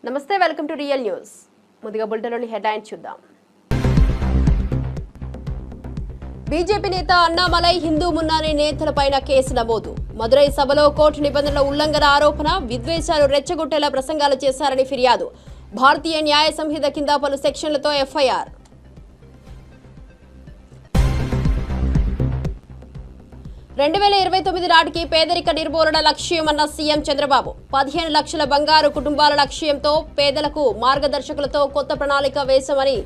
నమస్తే, welcome to real news. ముందుగా బులెటిన్లోని headlines చూద్దాం. బీజేపీ నేత అన్నామలై హిందూ మున్నాని నేతలపైన కేసు నమోదు. మదురై సభలో కోర్టు నిబంధనల ఉల్లంఘన ఆరోపణ, విద్వేషాలు రెచ్చగొట్టేలా ప్రసంగాలు చేశారని ఫిర్యాదు. భారతీయ న్యాయ సంహిత కింద పలు సెక్షన్లతో ఎఫ్ఐఆర్. 2029 నాటికి పేదరిక నిర్మూలన లక్ష్యమన్న సీఎం చంద్రబాబు. 15 లక్షల బంగారు కుటుంబాల లక్ష్యంతో పేదలకు మార్గదర్శకులతో కొత్త ప్రణాళిక వేశామని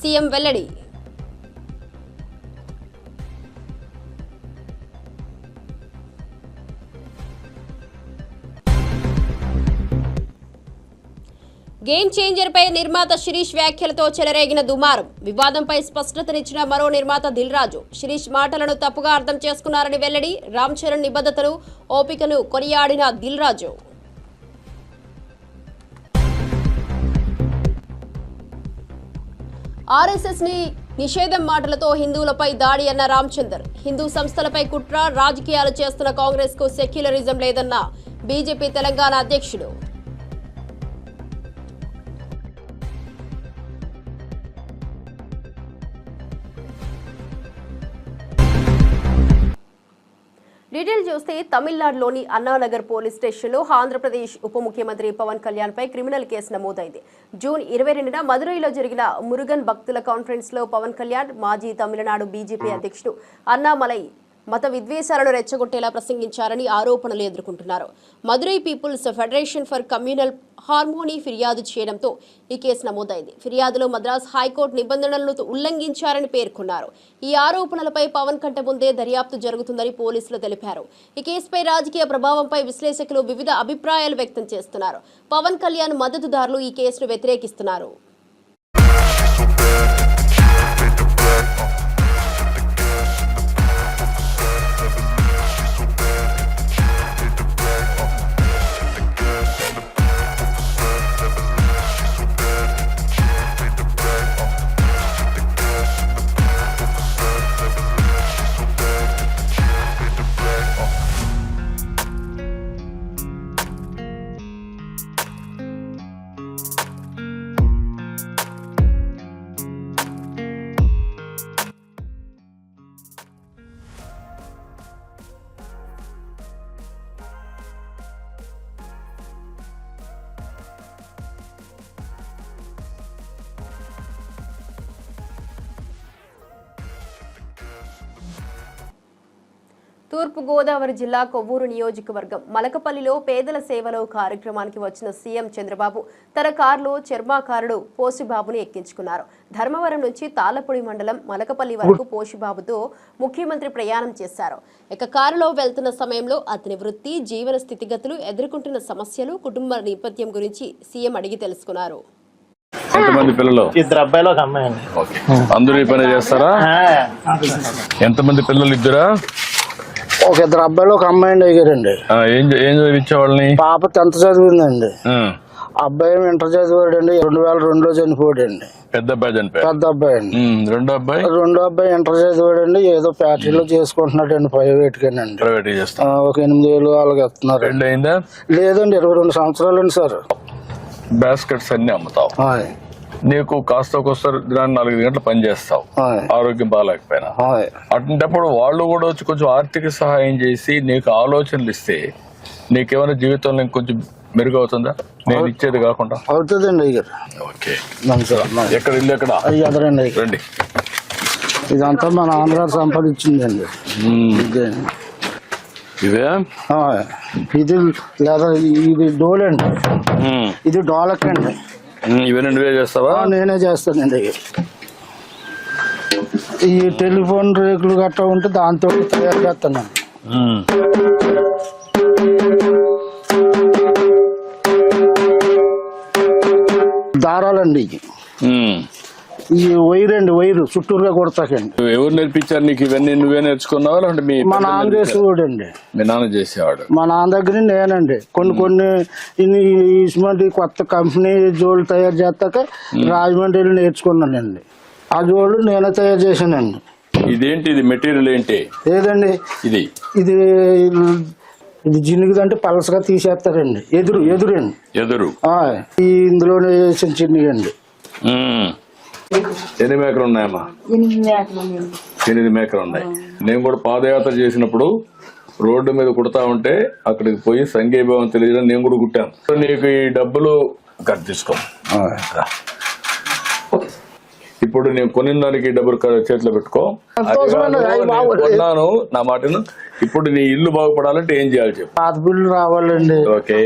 సీఎం వెల్లడి. గేమ్ చేంజర్ పై నిర్మాత శిరీష్ వ్యాఖ్యలతో చెలరేగిన దుమారం. వివాదంపై స్పష్టతనిచ్చిన మరో నిర్మాత దిల్ రాజు. శిరీష్ మాటలను తప్పుగా అర్థం చేసుకున్నారని వెల్లడి. రామ్ చరణ్ నిబద్ధతను, ఓపికను కొనియాడిన దిల్ రాజు. ఆర్ఎస్ఎస్ ని నిషేధం మాటలతో హిందువులపై దాడి అన్న రామచందర్. హిందూ సంస్థలపై కుట్ర, రాజకీయాలు చేస్తున్న కాంగ్రెస్ కు సెక్యులరిజం లేదన్న బీజేపీ తెలంగాణ అధ్యక్షుడు. డీటెయిల్ చూస్తే తమిళనాడులోని అన్నానగర్ పోలీస్ స్టేషన్లో ఆంధ్రప్రదేశ్ ఉప ముఖ్యమంత్రి పవన్ కళ్యాణ్ పై క్రిమినల్ కేసు నమోదైంది. జూన్ 22న మదురైలో జరిగిన మురుగన్ భక్తుల కాన్ఫరెన్స్ లో పవన్ కళ్యాణ్, మాజీ తమిళనాడు బీజేపీ అధ్యక్షుడు అన్నామలై మత విద్వేషాలను రెచ్చగొట్టేలా ప్రసంగించారని ఆరోపణలు ఎదుర్కొంటున్నారు. Madurai people's federation for communal harmony ఫిర్యాదు చేయడంతో ఈ కేసు నమోదైంది. ఫిర్యాదులో మద్రాస్ హైకోర్టు నిబంధనలను ఉల్లంఘించారని పేర్కొన్నారు. ఈ ఆరోపణలపై పవన్ కంటే ముందే దర్యాప్తు జరుగుతుందని పోలీసులు తెలిపారు. ఈ కేసుపై రాజకీయ ప్రభావంపై విశ్లేషకులు వివిధ అభిప్రాయాలు వ్యక్తం చేస్తున్నారు. పవన్ కళ్యాణ్ మద్దతుదారులు ఈ కేసును వ్యతిరేకిస్తున్నారు. తూర్పు గోదావరి జిల్లా కొవ్వూరు నియోజకవర్గం మలకపల్లిలో పేదల సేవలో కార్యక్రమానికి వచ్చిన సీఎం చంద్రబాబు తన కారులో చర్మాకారుడు పోషిబాబుని ఎక్కించుకున్నారు. ధర్మవరం నుంచి తాళ్లపూడి మండలం మలకపల్లి వరకు పోషిబాబుతో ముఖ్యమంత్రి ప్రయాణం చేశారు. ఇక కారులో వెళ్తున్న సమయంలో అతని వృత్తి, జీవన స్థితిగతులు, ఎదుర్కొంటున్న సమస్యలు, కుటుంబ నేపథ్యం గురించి సీఎం అడిగి తెలుసుకున్నారు. ఎంతమంది పిల్లలు? 2 అబ్బాయిలు, 1 అమ్మాయి. అందరూ ఈ పని చేస్తారా? ఎంతమంది పిల్లలు? 2? ఒక 2 అబ్బాయిలు, 1 అమ్మాయి అయ్యారండి. ఏం చదివించేవాళ్ళని? పాప 10th చదివిందండి. అబ్బాయి ఇంటర్ చదివాడండి. 2002లో చనిపోయాడండి. పెద్ద అబ్బాయి చనిపోయాడు. పెద్ద అబ్బాయి అండి. రెండో అబ్బాయి ఇంటర్ చదివాడండి. ఏదో ఫ్యాక్టరీలో చేసుకుంటున్నాడండి, ప్రైవేట్ గానండి. ప్రైవేట్ చేస్తాను. ఒక 8,000 వాళ్ళకి ఇస్తున్నారు. పెళ్ళి అయిందా? లేదండి, 22 సంవత్సరాలు అండి సార్. బాస్కెట్స్ అన్ని అమ్ముతావు. నీకు కాస్త దినాన్ని 4 గంటలు పని చేస్తావు, ఆరోగ్యం బాగాలేకపోయినా. అటువంటిప్పుడు వాళ్ళు కూడా వచ్చి కొంచెం ఆర్థిక సహాయం చేసి నీకు ఆలోచనలు ఇస్తే నీకేమైనా జీవితంలో ఇంకొంచెం మెరుగవుతుందా? నేను ఇచ్చేది కాకుండా అవుతుందండి. ఓకే, ఎక్కడ ఇల్లు? ఎక్కడ? రండి. ఇదంతా మా నాన్నగారు సంపాదించిందండి. ఇదే ఇది లేదా ఇది డోలండి. ఇది డోలకండి. ఇవన్నీ నువ్వే చేస్తావా? నేనే చేస్తానండి. ఈ టెలిఫోన్ రేకులు గట్రా ఉంటే దాంతో తయారు చేస్తానండి. దారాలండి ఈ వైర్ అండి. వైరు చుట్టూరుగా కొడతాకండి. ఎవరు నేర్పించారు నీకు ఇవన్నీ? నువ్వే నేర్చుకున్నావా? అంటే మా నాన్న చేసేవాడు అండి. మీ నాన్న చేసేవాడు? మా నాన్న దగ్గర నేనండి. కొన్ని ఇటువంటి కొత్త కంపెనీ జోళ్ళు తయారు చేస్తాక రాజమండ్రి వెళ్ళి నేర్చుకున్నానండి. ఆ జోళ్ళు నేనే తయారు చేశానండి. ఇదేంటి? ఇది మెటీరియల్ ఏంటి? ఏదండి ఇది? ఇది ఇది జినుగుదంటే పలసగా తీసేస్తారండి. ఎదురండి. ఎదురు ఈ ఇందులోనే వేసిన చిన్నగండి. ఎన్ని మేకలు ఉన్నాయమ్మా? 8 మేకలు ఉన్నాయి. నేను కూడా పాదయాత్ర చేసినప్పుడు రోడ్డు మీద కుడతా ఉంటే అక్కడికి పోయి సంఘీభావం తెలియజేయడం నేను కూడా కుట్టాను. నీకు ఈ డబ్బులు కట్ తీసుకో. ఇప్పుడు నేను కొనిన దానికి డబ్బులు చేతిలో పెట్టుకో. కొన్నాను నా మాటను. ఇప్పుడు నీ ఇల్లు బాగుపడాలంటే ఏం చేయాలి చెప్పు. పాత బిల్లు రావాలండి. ఓకే.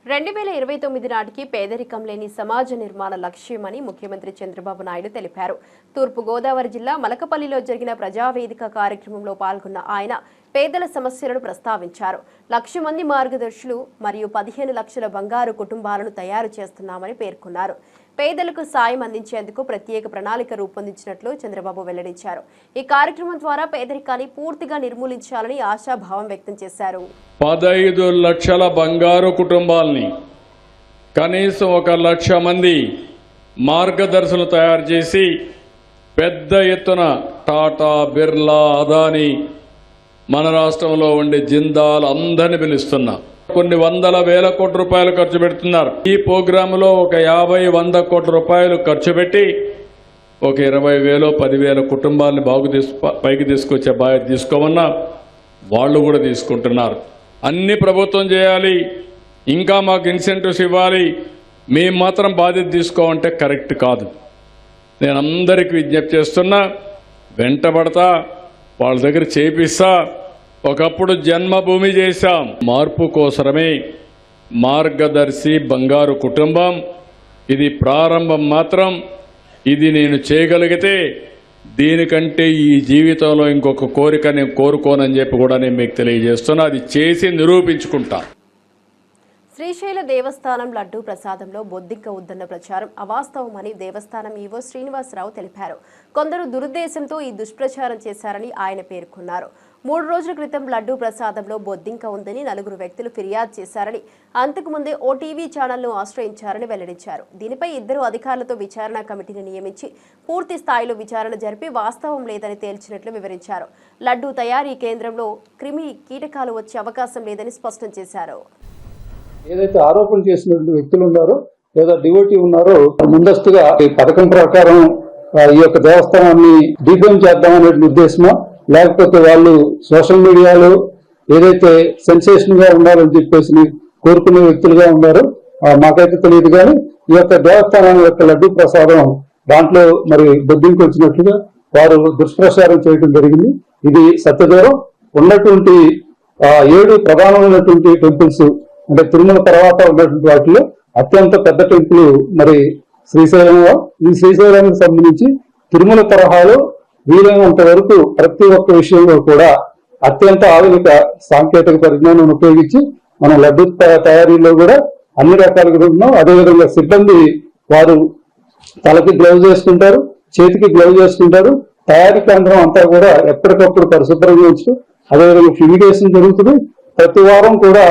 2029 నాటికి పేదరికం లేని సమాజ నిర్మాణ లక్ష్యమని ముఖ్యమంత్రి చంద్రబాబు నాయుడు తెలిపారు. తూర్పు గోదావరి జిల్లా మలకపల్లిలో జరిగిన ప్రజావేదిక కార్యక్రమంలో పాల్గొన్న ఆయన పేదల సమస్యలను ప్రస్తావించారు. 1,00,000 మంది మార్గదర్శులు మరియు 15 లక్షల బంగారు కుటుంబాలను తయారు చేస్తున్నామని పేర్కొన్నారు. పేదలకు సాయం అందించేందుకు ప్రత్యేక ప్రణాళిక రూపొందించినట్లు చంద్రబాబు వెల్లడించారు. ఈ కార్యక్రమం ద్వారా పేదరికాన్ని పూర్తిగా నిర్మూలించాలని ఆశాభావం వ్యక్తం చేశారు. 15 లక్షల బంగారు కుటుంబాలని, కనీసం 1,00,000 మంది మార్గదర్శులు తయారు చేసి పెద్ద ఎత్తున టాటా, బిర్లా, అదానీ, మన రాష్ట్రంలో ఉండే జిందాల్ అందరిని పిలుస్తున్నా. కొన్ని వందల వేల కోట్ల రూపాయలు ఖర్చు పెడుతున్నారు. ఈ ప్రోగ్రాంలో ఒక 50-100 కోట్ల రూపాయలు ఖర్చు పెట్టి ఒక 20,000 10,000 కుటుంబాలని పైకి తీసుకొచ్చే బాధ్యత తీసుకోమన్నా వాళ్ళు కూడా తీసుకుంటున్నారు. అన్ని ప్రభుత్వం చేయాలి, ఇంకా మాకు ఇన్సెంటివ్స్ ఇవ్వాలి, మేము మాత్రం బాధ్యత తీసుకోమంటే కరెక్ట్ కాదు. నేను అందరికీ విజ్ఞప్తి చేస్తున్నా, వెంటబడతా, వాళ్ళ దగ్గర చేపిస్తా. ఒకప్పుడు జన్మభూమి చేశాం. మార్పు కోసమే మార్గదర్శి బంగారు కుటుంబం. ఇది ప్రారంభం మాత్రం. ఇది నేను చేయగలిగితే దీనికంటే ఈ జీవితంలో ఇంకొక కోరిక నేను కోరుకోనని చెప్పి కూడా నేను మీకు తెలియజేస్తున్నా. అది చేసి నిరూపించుకుంటా. శ్రీశైల దేవస్థానం లడ్డూ ప్రసాదంలో బొద్దింక ఉద్దన్న ప్రచారం అవాస్తవమని దేవస్థానం ఈవో శ్రీనివాసరావు తెలిపారు. కొందరు దురుద్దేశంతో ఈ దుష్ప్రచారం చేశారని ఆయన పేర్కొన్నారు. 3 రోజుల క్రితం లడ్డూ ప్రసాదంలో బొద్దింక ఉందని 4 వ్యక్తులు ఫిర్యాదు చేశారని, అంతకుముందే ఓ టీవీ ఛానల్ను ఆశ్రయించారని వెల్లడించారు. దీనిపై 2 అధికారులతో విచారణ కమిటీని నియమించి పూర్తి స్థాయిలో విచారణ జరిపి వాస్తవం లేదని తేల్చినట్లు వివరించారు. లడ్డూ తయారీ కేంద్రంలో క్రిమి కీటకాలు వచ్చే అవకాశం లేదని స్పష్టం చేశారు. ఏదైతే ఆరోపణ చేసినటువంటి వ్యక్తులు ఉన్నారో లేదా డివోటీ ఉన్నారో ముందస్తుగా ఈ పథకం ప్రకారం ఈ యొక్క దేవస్థానాన్ని డిఫేమ్ చేద్దామనే ఉద్దేశమా, లేకపోతే వాళ్ళు సోషల్ మీడియాలో ఏదైతే సెన్సేషన్ గా ఉండాలని చెప్పేసి కోరుకునే వ్యక్తులుగా ఉన్నారో మాకైతే తెలియదు. కానీ ఈ యొక్క దేవస్థానం యొక్క లడ్డూ ప్రసాదం దాంట్లో మరి బొద్దింకు వచ్చినట్లుగా వారు దుష్ప్రచారం చేయడం జరిగింది. ఇది సత్యదూరం. ఉన్నటువంటి 7 ప్రధానమైనటువంటి టెంపుల్స్ అంటే తిరుమల తర్వాత ఉన్నటువంటి వాటిలో అత్యంత పెద్ద టెంపుల్ మరి శ్రీశైలంలో. ఈ శ్రీశైలానికి సంబంధించి తిరుమల తరహాలో వీలైనంత వరకు ప్రతి ఒక్క విషయంలో కూడా అత్యంత ఆధునిక సాంకేతిక పరిజ్ఞానం ఉపయోగించి మన లడ్డు తయారీలో కూడా అన్ని రకాలుగా ఉన్నాం. అదేవిధంగా సిబ్బంది వారు తలకి గ్లౌజ్ వేసుకుంటారు, చేతికి గ్లౌజ్ వేసుకుంటారు. తయారీ కేంద్రం అంతా కూడా ఎప్పటికప్పుడు పరిశుభ్రంగా ఉంచు. అదేవిధంగా ఫ్యూమిగేషన్ జరుగుతుంది. ప్రతి వారం కూడా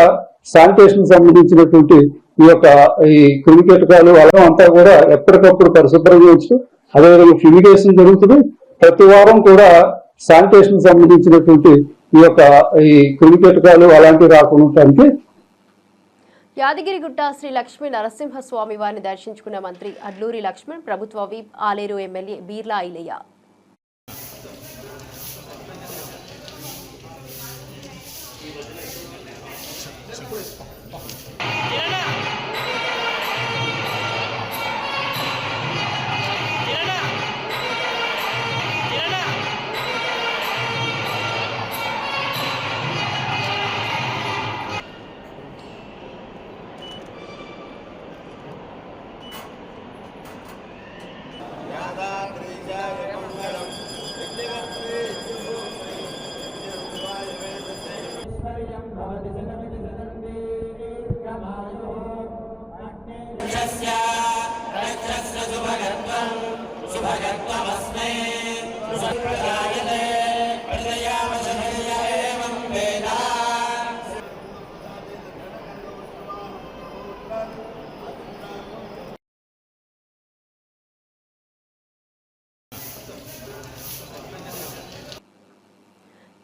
శానిటేషన్ సంబంధించినటువంటి ఈ క్రిమికీటకాలు అలా అంతా కూడా ఎప్పటికప్పుడు పరిశుభ్రంగా ఉంచు. అదేవిధంగా ఫ్యూమిగేషన్ జరుగుతుంది. ప్రతి వారం కూడా శానిటేషన్ సంబంధించినటువంటి ఈ క్రిమికీటకాలు అలాంటివి రాకుండా. యాదగిరిగుట్ట శ్రీ లక్ష్మీ నరసింహస్వామి వారిని దర్శించుకున్న మంత్రి అడ్లూరి లక్ష్మణ్, ప్రభుత్వ విప్ ఆలేరు ఎమ్మెల్యే బీర్లా ఐలయ్య.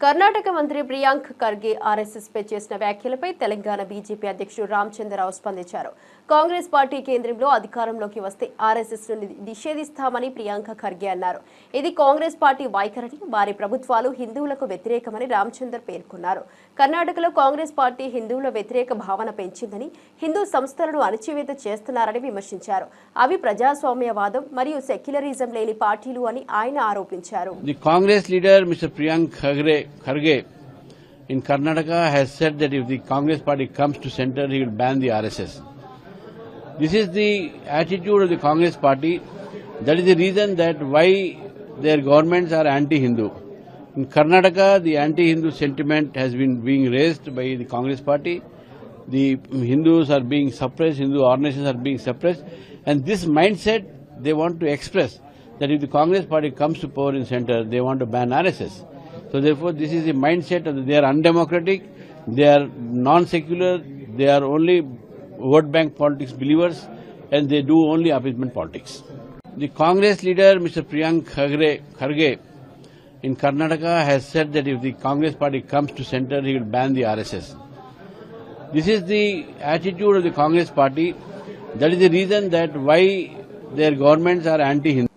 కర్ణాటక మంత్రి ప్రియాంక్ ఖర్గే ఆర్ఎస్ఎస్ పై చేసిన వ్యాఖ్యలపై తెలంగాణ బీజేపీ అధ్యక్షుడు రామచంద్రరావు స్పందించారు. కాంగ్రెస్ పార్టీ కేంద్రంలో అధికారంలోకి వస్తే ఆర్ఎస్ఎస్ ను నిషేధిస్తామని ప్రియాంక్ ఖర్గే అన్నారు. ఇది కాంగ్రెస్ పార్టీ వైఖరిని, వారి ప్రభుత్వాలు హిందువులకు వ్యతిరేకమని రామచందర్ పేర్కొన్నారు. కర్ణాటకలో కాంగ్రెస్ పార్టీ హిందువుల వ్యతిరేక భావన పెంచిందని, హిందూ సంస్థలను అణచివేత చేస్తున్నారని విమర్శించారు. అవి ప్రజాస్వామ్యవాదం మరియు సెక్యులరిజం లేని పార్టీలు అని ఆయన ఆరోపించారు. The Congress leader, Mr. Priyank Kharge, in Karnataka has said that if the Congress party comes to center, he will ban the RSS. This is the attitude of the Congress party. That is the reason that why their governments are anti-Hindu. In Karnataka, the anti-Hindu sentiment has been being raised by the Congress party. The Hindus are being suppressed, Hindu organizations are being suppressed, and this mindset they want to express that if the Congress party comes to power in center, they want to ban RSS. So therefore, this is the mindset of they are undemocratic, they are non-secular, they are only vote bank politics believers, and they do only appeasement politics. The Congress leader, Mr. Priyank Kharge, in Karnataka has said that if the Congress party comes to center, he will ban the RSS. This is the attitude of the Congress party. That is the reason that why their governments are anti-Hindu.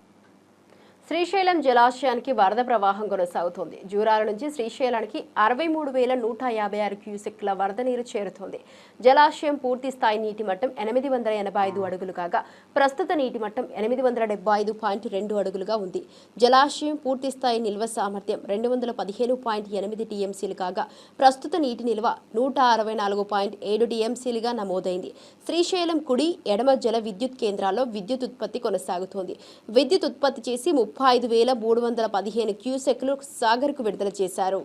Srisailam జలాశయానికి వరద ప్రవాహం కొనసాగుతోంది. జూరాల నుంచి శ్రీశైలానికి 63,156 క్యూసెక్ల వరద నీరు చేరుతోంది. జలాశయం పూర్తి స్థాయి నీటి మట్టం 885 అడుగులు కాగా ప్రస్తుత నీటి మట్టం 875.2 అడుగులుగా ఉంది. జలాశయం పూర్తి స్థాయి నిల్వ సామర్థ్యం 215.8 టీఎంసీలు కాగా ప్రస్తుత నీటి నిల్వ 164.7 టీఎంసీలుగా నమోదైంది. శ్రీశైలం కుడి, ఎడమ జల విద్యుత్ కేంద్రాల్లో విద్యుత్ ఉత్పత్తి కొనసాగుతోంది. విద్యుత్ ఉత్పత్తి చేసి 35,315 క్యూసెక్లు సాగర్కు విడుదల చేశారు.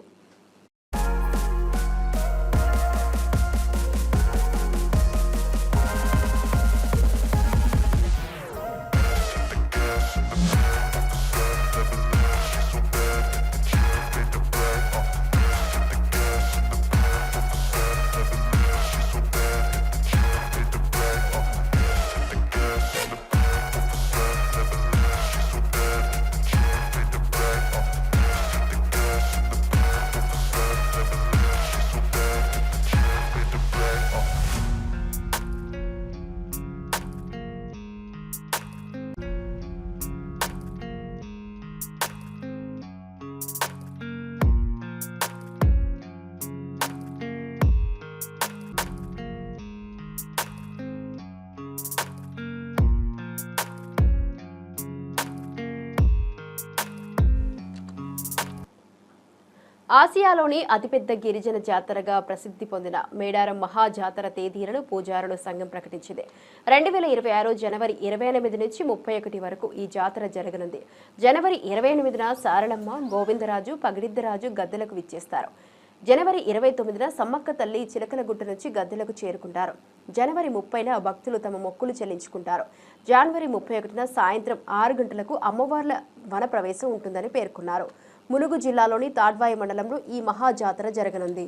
ఆసియాలోని అతిపెద్ద గిరిజన జాతరగా ప్రసిద్ధి పొందిన మేడారం మహాజాతర తేదీలను పూజారుల సంఘం ప్రకటించింది. 2026 జనవరి 28 నుంచి 31 వరకు ఈ జాతర జరగనుంది. జనవరి 28న సారళమ్మ, గోవిందరాజు, పగిడిద్దరాజు గద్దెలకు విచ్చేస్తారు. జనవరి 29న సమ్మక్క తల్లి చిలకలగుట్ట నుంచి గద్దెలకు చేరుకుంటారు. జనవరి 30న భక్తులు తమ మొక్కులు చెల్లించుకుంటారు. జనవరి 31న సాయంత్రం 6 గంటలకు అమ్మవార్ల వన ప్రవేశం ఉంటుందని పేర్కొన్నారు. ములుగు జిల్లాలోని తాడ్వాయి మండలంలో ఈ మహాజాతర జరగనుంది.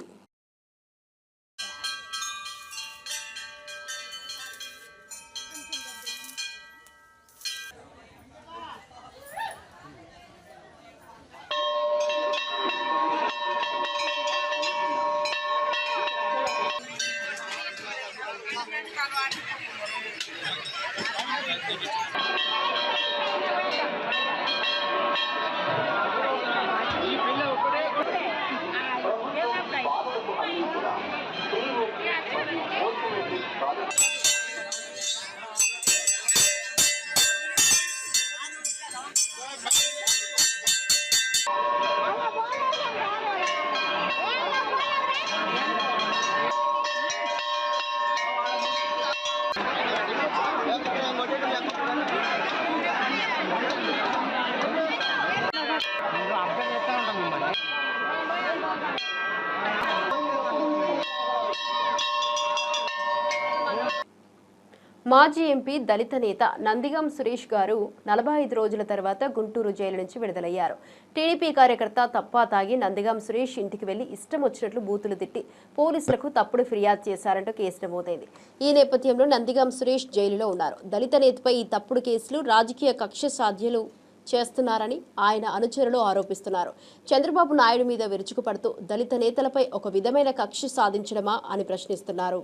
మాజీ ఎంపీ దళిత నేత నందిగం సురేష్ గారు 45 రోజుల తర్వాత గుంటూరు జైలు నుంచి విడుదలయ్యారు. టీడీపీ కార్యకర్త తప్పా తాగి నందిగం సురేష్ ఇంటికి వెళ్లి ఇష్టం వచ్చినట్లు బూతులు తిట్టి పోలీసులకు తప్పుడు ఫిర్యాదు చేశారంటూ కేసు నమోదైంది. ఈ నేపథ్యంలో నందిగం సురేష్ జైలులో ఉన్నారు. దళిత నేతపై ఈ తప్పుడు కేసులు రాజకీయ కక్ష సాధ్యాలు చేస్తున్నారని ఆయన అనుచరులు ఆరోపిస్తున్నారు. చంద్రబాబు నాయుడు మీద విరుచుకుపడుతూ దళిత నేతలపై ఒక విధమైన కక్ష సాధించడమా అని ప్రశ్నిస్తున్నారు.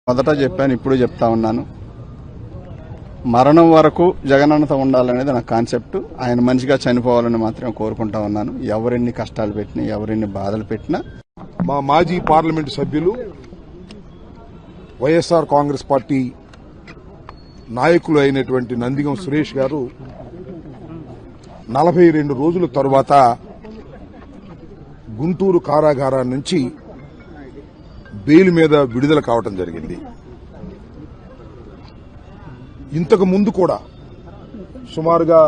మొదట చెప్పాను, ఇప్పుడు చెప్తా ఉన్నాను. మరణం వరకు జగనన్నతో ఉండాలనేది నా కాన్సెప్ట్. ఆయన మంచిగా చనిపోవాలని మాత్రమే కోరుకుంటా ఉన్నాను. ఎవరెన్ని కష్టాలు పెట్టినా, ఎవరెన్ని బాధలు పెట్టినా. మా మాజీ పార్లమెంటు సభ్యులు వైఎస్ఆర్ కాంగ్రెస్ పార్టీ నాయకులు అయినటువంటి నందిగం సురేష్ గారు 42 రోజుల తరువాత గుంటూరు కారాగారం నుంచి బెయిల్ మీద విడుదల కావడం జరిగింది. ఇంతకు ముందు కూడా సుమారుగా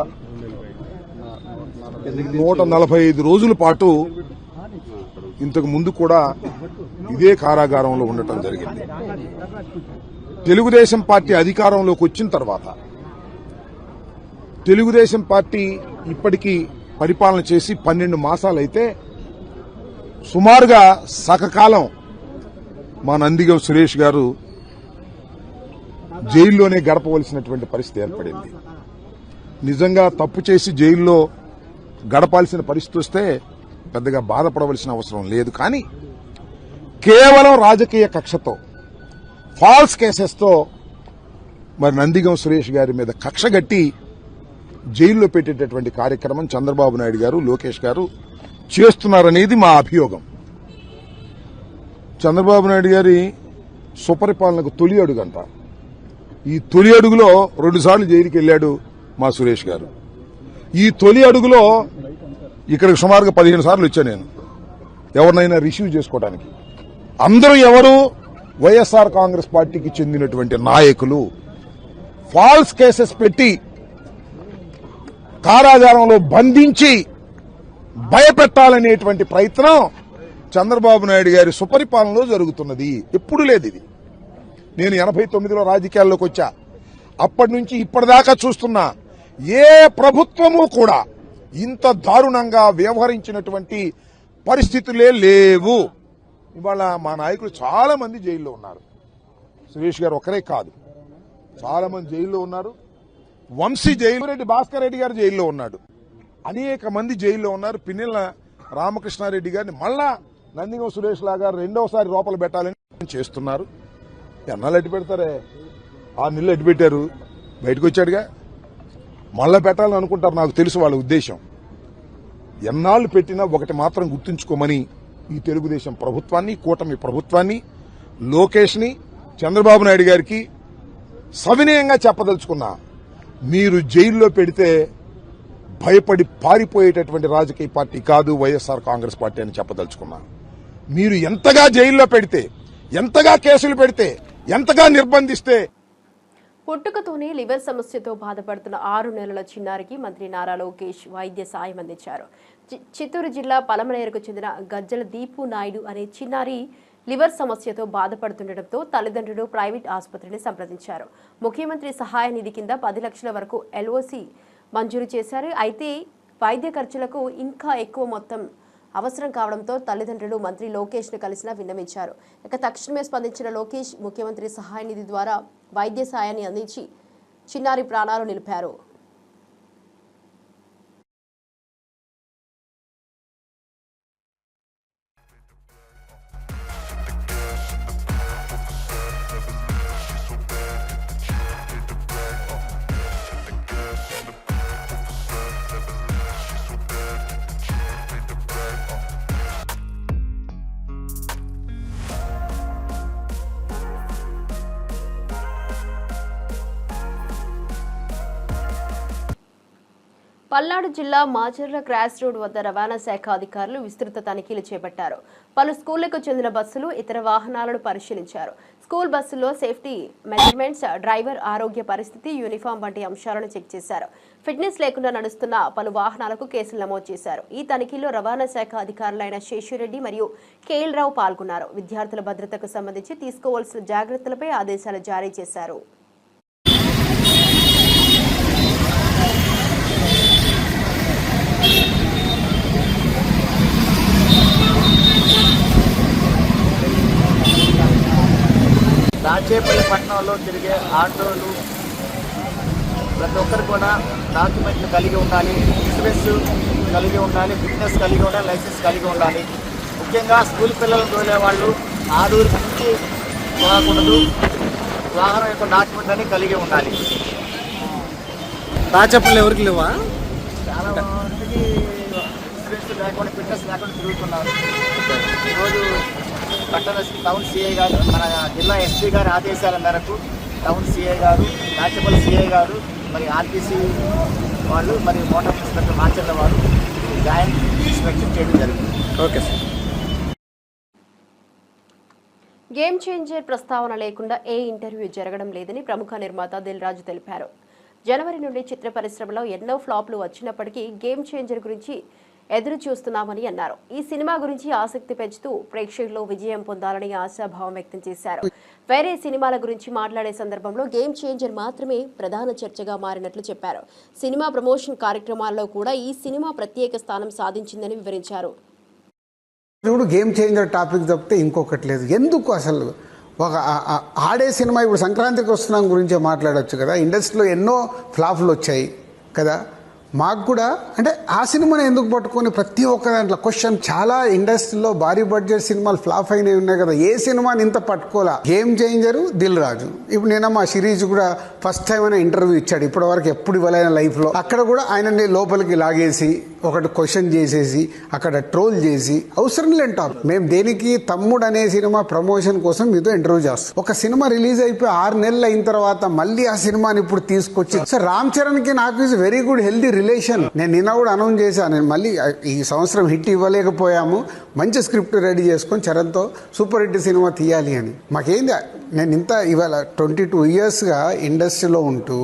145 రోజుల పాటు ఇంతకు ముందు కూడా ఇదే కారాగారంలో ఉండటం జరిగింది. తెలుగుదేశం పార్టీ అధికారంలోకి వచ్చిన తర్వాత తెలుగుదేశం పార్టీ ఇప్పటికీ పరిపాలన చేసి 12 మాసాలైతే సుమారుగా సకకాలం మా నందిగం సురేష్ గారు జైల్లోనే గడపవలసినటువంటి పరిస్థితి ఏర్పడింది. నిజంగా తప్పు చేసి జైల్లో గడపాల్సిన పరిస్థితి వస్తే పెద్దగా బాధపడవలసిన అవసరం లేదు. కానీ కేవలం రాజకీయ కక్షతో, ఫాల్స్ కేసెస్తో మరి నందిగం సురేష్ గారి మీద కక్ష గట్టి జైల్లో పెట్టేటటువంటి కార్యక్రమం చంద్రబాబు నాయుడు గారు, లోకేష్ గారు చేస్తున్నారనేది మా అభియోగం. చంద్రబాబు నాయుడు గారి సుపరిపాలనకు తొలి అడుగంట. ఈ తొలి అడుగులో 2 సార్లు జైలుకి వెళ్లాడు మా సురేష్ గారు. ఈ తొలి అడుగులో ఇక్కడికి సుమారుగా 15 సార్లు వచ్చాను నేను ఎవరినైనా రిసీవ్ చేసుకోవడానికి. అందరూ ఎవరు? వైఎస్ఆర్ కాంగ్రెస్ పార్టీకి చెందినటువంటి నాయకులు. ఫాల్స్ కేసెస్ పెట్టి కారాగారంలో బంధించి భయపెట్టాలనేటువంటి ప్రయత్నం చంద్రబాబు నాయుడు గారి సుపరిపాలనలో జరుగుతున్నది. ఎప్పుడు లేదు ఇది. నేను 89లో రాజకీయాల్లోకి వచ్చా. అప్పటి నుంచి ఇప్పటిదాకా చూస్తున్నా ఏ ప్రభుత్వము కూడా ఇంత దారుణంగా వ్యవహరించినటువంటి పరిస్థితులే లేవు. ఇవాళ మా నాయకులు చాలా మంది జైల్లో ఉన్నారు. సురేష్ గారు ఒకరే కాదు, చాలా మంది జైల్లో ఉన్నారు. వంశీ జైలు, రెడ్డి భాస్కర్ రెడ్డి గారు జైల్లో ఉన్నాడు. అనేక మంది జైల్లో ఉన్నారు. పిన్నెల రామకృష్ణారెడ్డి గారిని మళ్ళా నందిగం సురేష్ లాగా రెండవసారి లోపల పెట్టాలని చేస్తున్నారు. ఎన్నాళ్ళు అడ్డు పెడతారే? 6 నెలలు అడ్డు పెట్టారు, బయటకు వచ్చాడుగా. మళ్ళా పెట్టాలని అనుకుంటారు, నాకు తెలుసు వాళ్ళ ఉద్దేశం. ఎన్నాళ్ళు పెట్టినా ఒకటి మాత్రం గుర్తుంచుకోమని ఈ తెలుగుదేశం ప్రభుత్వాన్ని, కూటమి ప్రభుత్వాన్ని, లోకేష్ ని, చంద్రబాబు నాయుడు గారికి సవినయంగా చెప్పదలుచుకున్నా. మీరు జైల్లో పెడితే భయపడి పారిపోయేటటువంటి రాజకీయ పార్టీ కాదు వైఎస్ఆర్ కాంగ్రెస్ పార్టీ అని చెప్పదలుచుకున్నా. మీరు ఎంతగా జైల్లో పెడితే, ఎంతగా కేసులు పెడితే, ఎంతగా నిర్బంధిస్తే. పుట్టుకతోనే లివర్ సమస్యతో బాధపడుతున్న 6 నెలల చిన్నారికి మంత్రి నారా లోకేష్ వైద్య సాయం అందించారు. చిత్తూరు జిల్లా పలమనేరుకు చెందిన గజ్జల దీపు నాయుడు అనే చిన్నారి లివర్ సమస్యతో బాధపడుతుండటంతో తల్లిదండ్రులు ప్రైవేట్ ఆసుపత్రిని సంప్రదించారు. ముఖ్యమంత్రి సహాయ నిధి కింద 10 లక్షల వరకు ఎల్ఓసి మంజూరు చేశారు. అయితే వైద్య ఖర్చులకు ఇంకా ఎక్కువ మొత్తం అవసరం కావడంతో తల్లిదండ్రులు మంత్రి లోకేష్ ను కలిసినా విన్నవించారు. ఇక తక్షణమే స్పందించిన లోకేష్ ముఖ్యమంత్రి సహాయ నిధి ద్వారా వైద్య సాయాన్ని అందించి చిన్నారి ప్రాణాలు నిలిపారు. పల్నాడు జిల్లా మాచర్ల క్రాస్ రోడ్ వద్ద రవాణా శాఖ అధికారులు విస్తృత తనిఖీలు చేపట్టారు. పలు స్కూళ్లకు చెందిన బస్సులు, ఇతర వాహనాలను పరిశీలించారు. స్కూల్ బస్సుల్లో సేఫ్టీ మెజర్మెంట్స్, డ్రైవర్ ఆరోగ్య పరిస్థితి, యూనిఫామ్ వంటి అంశాలను చెక్ చేశారు. ఫిట్నెస్ లేకుండా నడుస్తున్న పలు వాహనాలకు కేసులు నమోదు చేశారు. ఈ తనిఖీలో రవాణా శాఖ అధికారులైన శేషురెడ్డి మరియు కేఎల్ రావు పాల్గొన్నారు. విద్యార్థుల భద్రతకు సంబంధించి తీసుకోవాల్సిన జాగ్రత్తలపై ఆదేశాలు జారీ చేశారు. దాచేపల్లి పట్టణంలో తిరిగే ఆటోలు, ప్రతి ఒక్కరు కూడా డాక్యుమెంట్లు కలిగి ఉండాలి, ఇన్సూరెన్స్ కలిగి ఉండాలి, ఫిట్నెస్ కలిగి ఉండాలి, లైసెన్స్ కలిగి ఉండాలి. ముఖ్యంగా స్కూల్ పిల్లలను తోలే వాళ్ళు 6 నుంచి పోకూడదు. వాహనం యొక్క డాక్యుమెంట్ అని కలిగి ఉండాలి. చెప్పలు ఎవరికి లేవా? చాలా మందికి ఇన్సూరెన్స్ లేకుండా ఫిట్నెస్ లేకుండా తిరుగుతున్నారు. ఈరోజు పట్టణ టౌన్ సిఐ గారు, మన జిల్లా ఎస్పీ గారి ఆదేశాల మేరకు టౌన్ సిఐ గారు, నాచపల్లి సిఐ గారు, మరి ఆర్టీసీ వాళ్ళు, మరి మోటార్ ఇన్స్పెక్టర్ మాచర్ల వారు జాయింట్ ఇన్స్పెక్షన్ చేయడం జరిగింది. Okay sir. గేమ్ చేంజర్ ప్రస్తావన లేకుండా ఏ ఇంటర్వ్యూ జరగడం లేదని ప్రముఖ నిర్మాత దిల్ రాజు తెలిపారు. జనవరి నుండి చిత్ర పరిశ్రమలో ఎన్నో ఫ్లాప్లు వచ్చినప్పటికీ గేమ్ చేంజర్ గురించి ఎదురు చూస్తున్నామని అన్నారు. ఈ సినిమా గురించి ఆసక్తి పెంచుతూ ప్రేక్షకుల్లో విజయం పొందాలని ఆశాభావం వ్యక్తం చేశారు. వేరే సినిమాల గురించి మాట్లాడే సందర్భంలో గేమ్ చేంజర్ మాత్రమే ప్రధాన చర్చగా మారినట్లు చెప్పారు. సినిమా ప్రమోషన్ కార్యక్రమాల్లో కూడా ఈ సినిమా ప్రత్యేక స్థానం సాధించిందని వివరించారు. ఇప్పుడు గేమ్ చేంజర్ టాపిక్ తప్పితే ఇంకొకటి లేదు. ఎందుకు అసలు ఒక ఆడే సినిమా ఇప్పుడు సంక్రాంతికి వస్తున్నాం గురించే మాట్లాడవచ్చు కదా. ఇండస్ట్రీలో ఎన్నో ఫ్లాప్లు వచ్చాయి కదా. మాకు కూడా అంటే ఆ సినిమాని ఎందుకు పట్టుకొని ప్రతి ఒక్క దాంట్లో క్వశ్చన్. చాలా ఇండస్ట్రీలో భారీ బడ్జెట్ సినిమాలు ఫ్లాప్ అయినవి ఉన్నాయి కదా. ఏ సినిమాని ఇంత పట్టుకోలా. Game changer Dil Raju. ఇప్పుడు నేను మా సిరీస్ కూడా ఫస్ట్ టైం అయినా ఇంటర్వ్యూ ఇచ్చాడు. ఇప్పటి వరకు ఎప్పుడు ఇవ్వలేని లైఫ్లో. అక్కడ కూడా ఆయనని లోపలికి లాగేసి ఒకటి క్వశ్చన్ చేసేసి అక్కడ ట్రోల్ చేసి అవసరం లేని టాపిక్. మేము దేనికి తమ్ముడు అనే సినిమా ప్రమోషన్ కోసం మీతో ఇంటర్వ్యూ చేస్తాం. ఒక సినిమా రిలీజ్ అయిపోయి 6 నెలలు అయిన తర్వాత మళ్ళీ ఆ సినిమాని ఇప్పుడు తీసుకొచ్చి సార్ రామ్ చరణ్ కి నాకు is very good healthy relation. నేను నిన్న కూడా అనౌన్స్ చేశాను. నేను మళ్ళీ ఈ సంవత్సరం హిట్ ఇవ్వలేకపోయాము, మంచి స్క్రిప్ట్ రెడీ చేసుకొని చరణ్తో సూపర్ హిట్ సినిమా తీయాలి అని. మాకేంది నేను ఇంత ఇవాళ 22 ఇయర్స్గా ఇండస్ట్రీలో ఉంటూ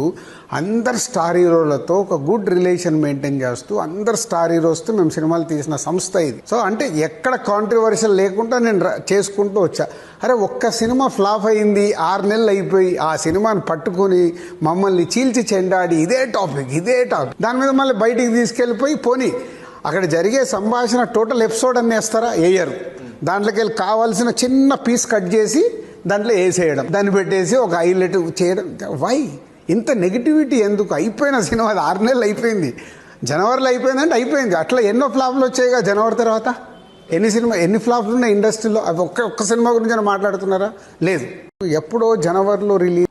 అందరు స్టార్ హీరోలతో ఒక గుడ్ రిలేషన్ మెయింటైన్ చేస్తూ అందరు స్టార్ హీరోస్తో మేము సినిమాలు తీసిన సంస్థ ఇది. సో అంటే ఎక్కడ కాంట్రవర్షియల్ లేకుండా నేను చేసుకుంటూ వచ్చా. అరే ఒక్క సినిమా ఫ్లాప్ అయింది, 6 నెలలు అయిపోయి ఆ సినిమాని పట్టుకొని మమ్మల్ని చీల్చి చెండాడి ఇదే టాపిక్ దాని మీద మళ్ళీ బయటికి తీసుకెళ్ళిపోయి పోనీ అక్కడ జరిగే సంభాషణ టోటల్ ఎపిసోడ్ అన్నీ వేస్తారా? వేయరు. దాంట్లోకి వెళ్ళి కావాల్సిన చిన్న పీస్ కట్ చేసి దాంట్లో వేసేయడం, దాన్ని పెట్టేసి ఒక హైలైట్ చేయడం. వై ఇంత నెగిటివిటీ ఎందుకు? అయిపోయిన సినిమా 6 నెలలు అయిపోయింది. జనవరిలో అయిపోయిందంటే అయిపోయింది. అట్లా ఎన్నో ఫ్లాప్లు వచ్చాయిగా జనవరి తర్వాత. ఎన్ని ఫ్లాప్లు ఉన్నాయి ఇండస్ట్రీలో? అవి ఒక్క సినిమా గురించి మాట్లాడుతున్నారా? లేదు. ఎప్పుడో జనవరిలో రిలీజ్.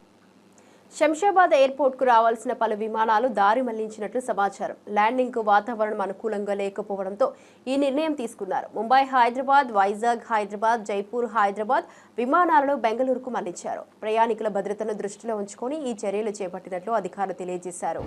శంషాబాద్ ఎయిర్పోర్ట్ కు రావాల్సిన పలు విమానాలు దారి మళ్లించినట్లు సమాచారం. ల్యాండింగ్ కు వాతావరణం అనుకూలంగా లేకపోవడంతో ఈ నిర్ణయం తీసుకున్నారు. ముంబై హైదరాబాద్, వైజాగ్ హైదరాబాద్, జైపూర్ హైదరాబాద్ విమానాలను బెంగళూరుకు మళ్లించారు. ప్రయాణికుల భద్రతను దృష్టిలో ఉంచుకొని ఈ చర్యలు చేపట్టినట్లు అధికారులు తెలియజేశారు.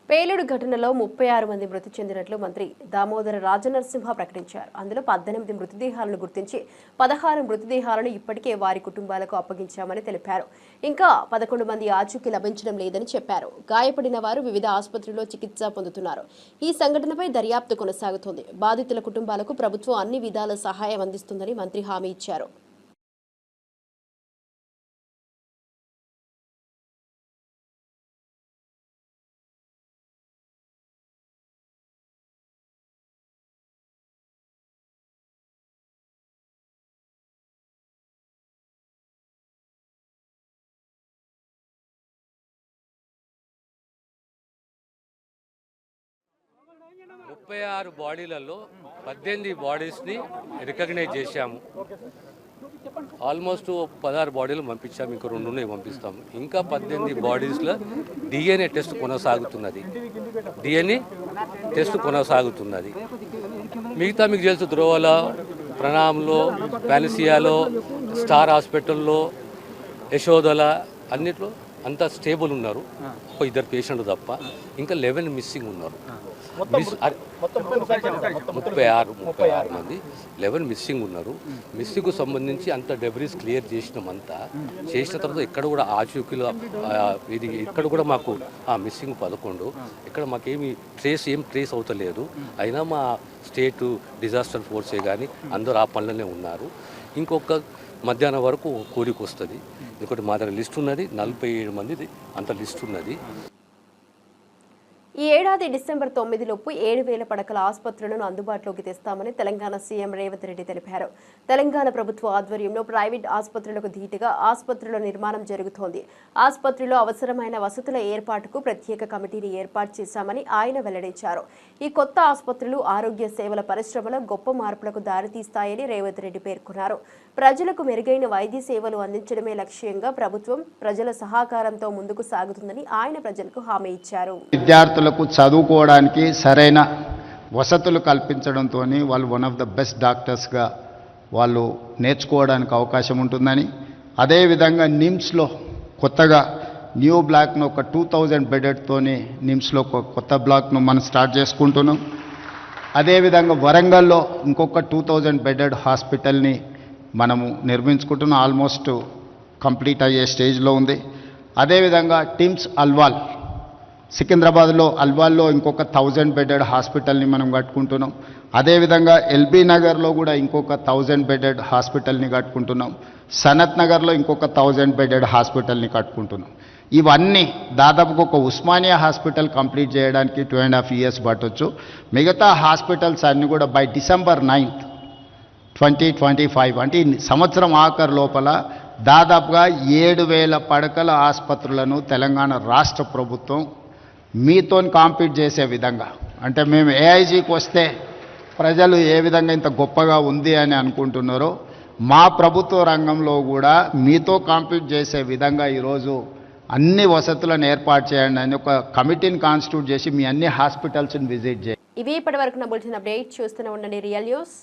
పేలుడు ఘటనలో 36 మంది మృతి చెందినట్లు మంత్రి దామోదర రాజనరసింహ ప్రకటించారు. అందులో 18 మృతదేహాలను గుర్తించి 16 మృతదేహాలను ఇప్పటికే వారి కుటుంబాలకు అప్పగించామని తెలిపారు. ఇంకా 11 మంది ఆచూకీ లభించడం లేదని చెప్పారు. గాయపడిన వారు వివిధ ఆసుపత్రుల్లో చికిత్స పొందుతున్నారు. ఈ సంఘటనపై దర్యాప్తు కొనసాగుతోంది. బాధితుల కుటుంబాలకు ప్రభుత్వం అన్ని విధాల సహాయం అందిస్తుందని మంత్రి హామీ ఇచ్చారు. ముప్పై 6 బాడీలలో 18 బాడీస్ని రికగ్నైజ్ చేశాము. ఆల్మోస్ట్ 16 బాడీలు పంపించాము, ఇంకా 2 ఉన్నాయి పంపిస్తాము. ఇంకా 18 బాడీస్లో DNA టెస్ట్ కొనసాగుతున్నది. మిగతా మీకు తెలుసు ధ్రువలో, ప్రణామ్లో, పాలిసియాలో, స్టార్ హాస్పిటల్లో, యశోదల అన్నిట్లో అంతా స్టేబుల్ ఉన్నారు. ఒక 2 పేషెంట్లు తప్ప ఇంకా 11 మిస్సింగ్ ఉన్నారు. 36 మంది 11 మిస్సింగ్ ఉన్నారు. మిస్సింగ్కు సంబంధించి అంత డెబ్రీస్ క్లియర్ చేసిన తర్వాత ఇక్కడ కూడా ఆచూకీలు ఇది ఇక్కడ కూడా మాకు మిస్సింగ్ 11. ఇక్కడ మాకేమి ట్రేస్ అవుతలేదు. అయినా మా స్టేట్ డిజాస్టర్ ఫోర్సే కానీ అందరూ ఆ పనులనే ఉన్నారు. ఇంకొక మధ్యాహ్నం వరకు కోరిక వస్తుంది. ఇంకోటి మా దగ్గర లిస్ట్ ఉన్నది, 47 మంది అంత లిస్ట్ ఉన్నది. ఈ ఏడాది డిసెంబర్ 9 లోపు 7,000 పడకల ఆసుపత్రులను అందుబాటులోకి తెస్తామని తెలంగాణ సీఎం రేవంత్ రెడ్డి తెలిపారు. తెలంగాణ ప్రభుత్వ ఆధ్వర్యంలో ప్రైవేట్ ఆసుపత్రులకు ధీటుగా ఆసుపత్రుల నిర్మాణం జరుగుతోంది. ఆసుపత్రిలో అవసరమైన వసతుల ఏర్పాటుకు ప్రత్యేక కమిటీని ఏర్పాటు చేశామని ఆయన వెల్లడించారు. ఈ కొత్త ఆసుపత్రులు ఆరోగ్య సేవల పరిశ్రమలో గొప్ప మార్పులకు దారితీస్తాయని రేవంత్ రెడ్డి పేర్కొన్నారు. ప్రజలకు మెరుగైన వైద్య సేవలు అందించడమే లక్ష్యంగా ప్రభుత్వం ప్రజల సహకారంతో ముందుకు సాగుతుందని ఆయన ప్రజలకు హామీ ఇచ్చారు. విద్యార్థులకు చదువుకోవడానికి సరైన వసతులు కల్పించడంతో వాళ్ళు వన్ ఆఫ్ ద బెస్ట్ డాక్టర్స్గా వాళ్ళు నేర్చుకోవడానికి అవకాశం ఉంటుందని, అదేవిధంగా నిమ్స్లో కొత్తగా న్యూ బ్లాక్ను ఒక 2000 బెడెడ్తోని నిమ్స్లో ఒక కొత్త బ్లాక్ను మనం స్టార్ట్ చేసుకుంటున్నాం. అదేవిధంగా వరంగల్లో ఇంకొక 2000 బెడెడ్ హాస్పిటల్ని మనము నిర్మించుకుంటున్నాం. ఆల్మోస్ట్ కంప్లీట్ అయ్యే స్టేజ్లో ఉంది. అదేవిధంగా టిమ్స్ అల్వాల్ సికింద్రాబాద్లో అల్వాల్లో ఇంకొక 1000 బెడెడ్ హాస్పిటల్ని మనం కట్టుకుంటున్నాం. అదేవిధంగా ఎల్బీ నగర్లో కూడా ఇంకొక 1000 బెడెడ్ హాస్పిటల్ని కట్టుకుంటున్నాం. సనత్ నగర్లో ఇంకొక 1000 బెడెడ్ హాస్పిటల్ని కట్టుకుంటున్నాం. ఇవన్నీ దాదాపుగా ఒక ఉస్మానియా హాస్పిటల్ కంప్లీట్ చేయడానికి 2.5 years పట్టొచ్చు. మిగతా హాస్పిటల్స్ అన్నీ కూడా బై డిసెంబర్ 9th 2025 అంటే ఈ సంవత్సరం ఆఖరు లోపల దాదాపుగా 7,000 పడకల ఆసుపత్రులను తెలంగాణ రాష్ట్ర ప్రభుత్వం మీతో కాంపీట్ చేసే విధంగా, అంటే మేము ఏఐజీకి వస్తే ప్రజలు ఏ విధంగా ఇంత గొప్పగా ఉంది అని అనుకుంటున్నారో మా ప్రభుత్వ రంగంలో కూడా మీతో కాంపీట్ చేసే విధంగా ఈరోజు అన్ని వసతులను ఏర్పాటు చేయండి అని ఒక కమిటీని కాన్స్టిట్యూట్ చేసి మీ అన్ని హాస్పిటల్స్ని విజిట్ చేయండి. ఇవి ఇప్పటివరకు నా బులెటిన్ అప్డేట్ చూస్తూనే ఉండండి రియల్ న్యూస్.